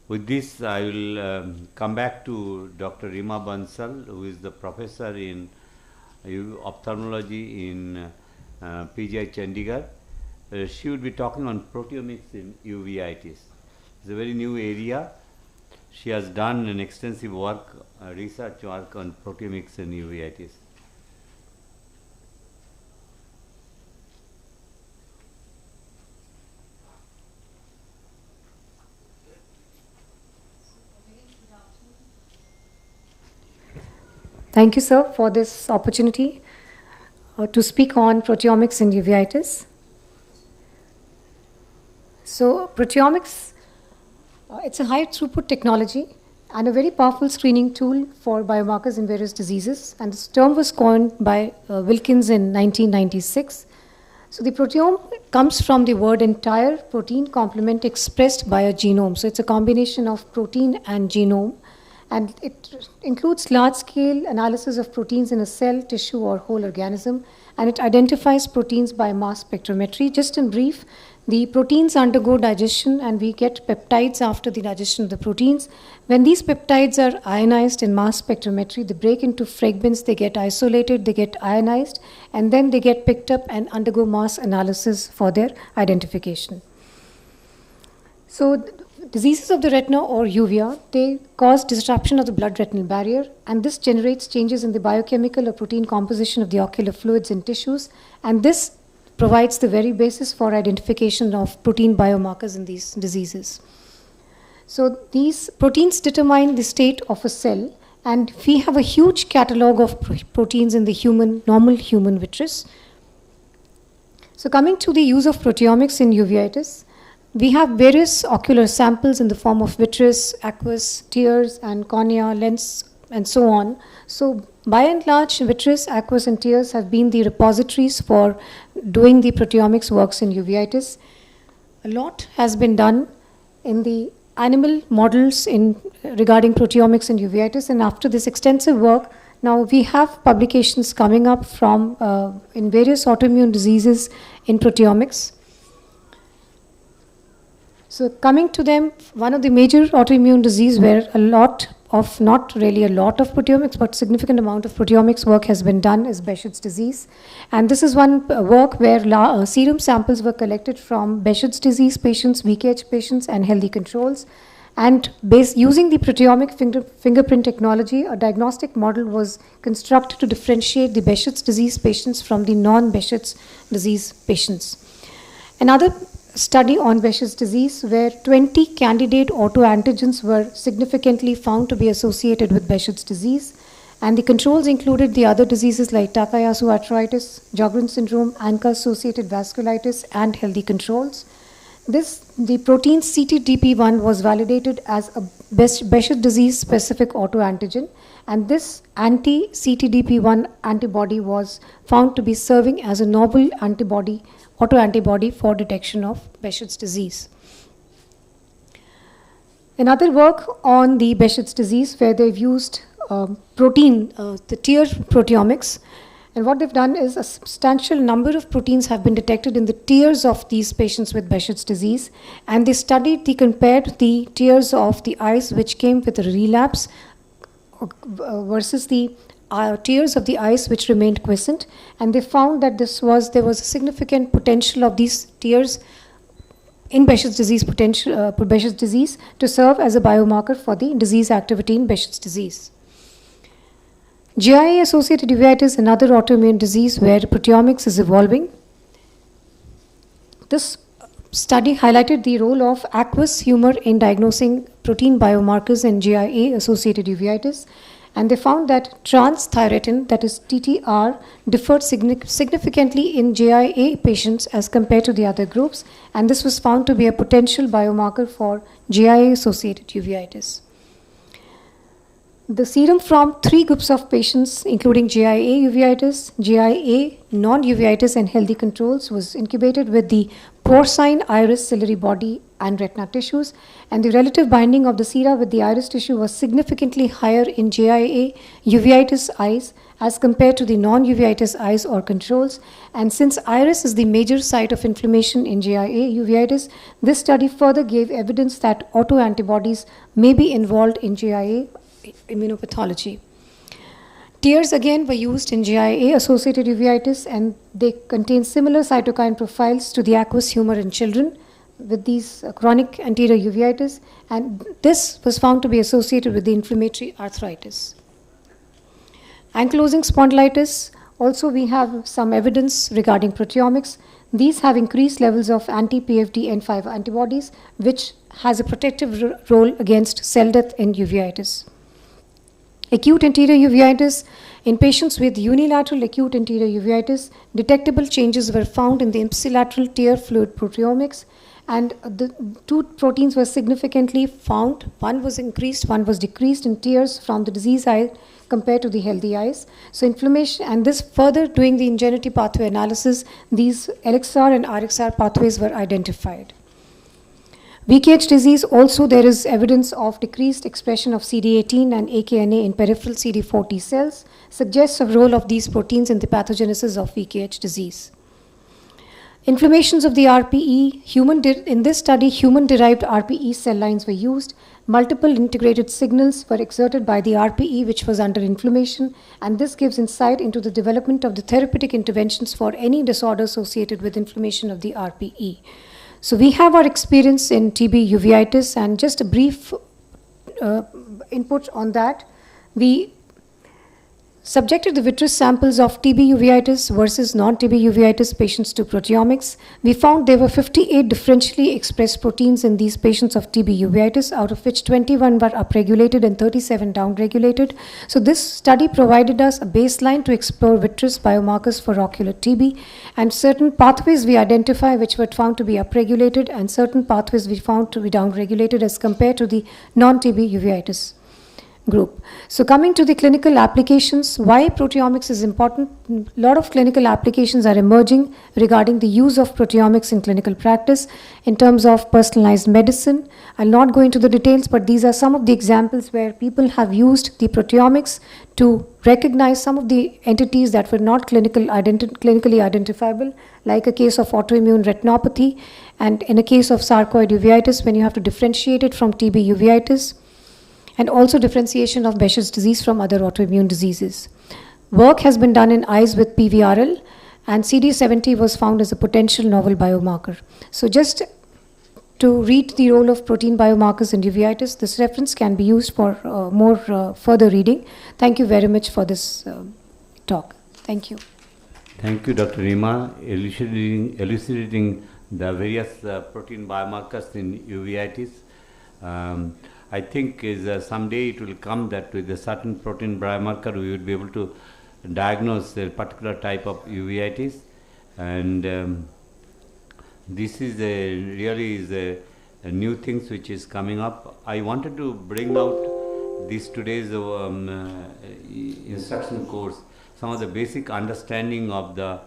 With this, I will come back to Dr. Reema Bansal, who is the professor in ophthalmology in PGI Chandigarh. She would be talking on proteomics in uveitis. It's a very new area. She has done an extensive work, research work on proteomics in uveitis. Thank you, sir, for this opportunity to speak on proteomics in uveitis. So, proteomics, it's a high throughput technology and a very powerful screening tool for biomarkers in various diseases. And this term was coined by Wilkins in 1996. So, the proteome comes from the word entire protein complement expressed by a genome. So, it's a combination of protein and genome. And it includes large-scale analysis of proteins in a cell, tissue, or whole organism, and it identifies proteins by mass spectrometry. Just in brief, the proteins undergo digestion, and we get peptides after the digestion of the proteins. When these peptides are ionized in mass spectrometry, they break into fragments, they get isolated, they get ionized, and then they get picked up and undergo mass analysis for their identification. So, diseases of the retina or uvea, they cause disruption of the blood-retinal barrier, and this generates changes in the biochemical or protein composition of the ocular fluids and tissues, and this provides the very basis for identification of protein biomarkers in these diseases. So these proteins determine the state of a cell, and we have a huge catalog of proteins in the normal human vitreous. So coming to the use of proteomics in uveitis, we have various ocular samples in the form of vitreous, aqueous, tears, and cornea, lens, and so on. So by and large, vitreous, aqueous, and tears have been the repositories for doing the proteomics works in uveitis. A lot has been done in the animal models regarding proteomics in uveitis, and after this extensive work, now we have publications coming up from in various autoimmune diseases in proteomics. So coming to them, one of the major autoimmune disease where not really a lot of proteomics, but significant amount of proteomics work has been done is Behçet's disease. And this is one work where serum samples were collected from Behçet's disease patients, VKH patients, and healthy controls. And using the proteomic fingerprint technology, a diagnostic model was constructed to differentiate the Behçet's disease patients from the non-Behçet's disease patients. Another study on Behçet's disease where 20 candidate autoantigens were significantly found to be associated with Behçet's disease, and the controls included the other diseases like Takayasu arthritis, Sjogren's syndrome, ANCA-associated vasculitis, and healthy controls. The protein CTDP1 was validated as a Behçet's disease specific autoantigen, and this anti-CTDP1 antibody was found to be serving as a novel autoantibody for detection of Behçet's disease. Another work on the Behçet's disease where they've used the tear proteomics, and what they've done is a substantial number of proteins have been detected in the tears of these patients with Behçet's disease, and they compared the tears of the eyes which came with a relapse versus the tears of the eyes which remained quiescent, and they found that there was a significant potential of these tears in Behçet's disease to serve as a biomarker for the disease activity in Behçet's disease. GIA-associated uveitis is another autoimmune disease where proteomics is evolving. This study highlighted the role of aqueous humor in diagnosing protein biomarkers in GIA-associated uveitis, and they found that transthyretin, that is TTR, differed significantly in GIA patients as compared to the other groups, and this was found to be a potential biomarker for GIA-associated uveitis. The serum from 3 groups of patients, including GIA uveitis, GIA non-uveitis, and healthy controls, was incubated with the porcine iris, ciliary body, and retina tissues, and the relative binding of the sera with the iris tissue was significantly higher in GIA uveitis eyes as compared to the non-uveitis eyes or controls. And since iris is the major site of inflammation in GIA uveitis, this study further gave evidence that autoantibodies may be involved in GIA immunopathology. Tears again were used in GIA-associated uveitis, and they contain similar cytokine profiles to the aqueous humor in children with these chronic anterior uveitis, and this was found to be associated with the inflammatory arthritis. Ankylosing spondylitis, also we have some evidence regarding proteomics. These have increased levels of anti-PFD-N5 antibodies, which has a protective role against cell death in uveitis. Acute anterior uveitis. In patients with unilateral acute anterior uveitis, detectable changes were found in the ipsilateral tear fluid proteomics, and the 2 proteins were significantly found. One was increased, one was decreased in tears from the disease eye compared to the healthy eyes. So inflammation, and this further doing the ingenuity pathway analysis, these LXR and RXR pathways were identified. VKH disease, also there is evidence of decreased expression of CD18 and AKNA in peripheral CD4 T cells, suggests a role of these proteins in the pathogenesis of VKH disease. Inflammations of the RPE, in this study, human-derived RPE cell lines were used. Multiple integrated signals were exerted by the RPE, which was under inflammation, and this gives insight into the development of the therapeutic interventions for any disorder associated with inflammation of the RPE. So we have our experience in TB uveitis, and just a brief input on that. We subjected the vitreous samples of TB uveitis versus non-TB uveitis patients to proteomics. We found there were 58 differentially expressed proteins in these patients of TB uveitis, out of which 21 were upregulated and 37 downregulated. So this study provided us a baseline to explore vitreous biomarkers for ocular TB, and certain pathways we identify which were found to be upregulated, and certain pathways we found to be downregulated as compared to the non-TB uveitis group. So coming to the clinical applications, why proteomics is important? A lot of clinical applications are emerging regarding the use of proteomics in clinical practice in terms of personalized medicine. I'll not go into the details, but these are some of the examples where people have used the proteomics to recognize some of the entities that were not clinically identifiable, like a case of autoimmune retinopathy, and in a case of sarcoid uveitis, when you have to differentiate it from TB uveitis, and also differentiation of Behçet's disease from other autoimmune diseases. Work has been done in eyes with PVRL, and CD70 was found as a potential novel biomarker. So just to read the role of protein biomarkers in uveitis, this reference can be used for more further reading. Thank you very much for this talk. Thank you. Thank you, Dr. Reema, elucidating the various protein biomarkers in uveitis. I think someday it will come that with a certain protein biomarker we would be able to diagnose a particular type of uveitis, and this is really a new things which is coming up. I wanted to bring out this today's instruction course, some of the basic understanding of the